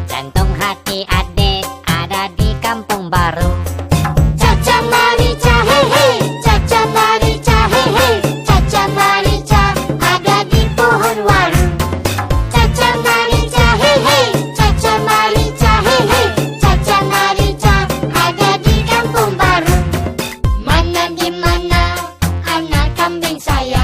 Jantung hati adik ada di kampung baru. Caca Marica, hei hei, Caca Marica, hei hei, Caca Marica ada di pohon waru. Caca Marica, hei hei, Caca Marica, hei hei, Caca Marica ada di kampung baru. Mana di mana anak kambing saya?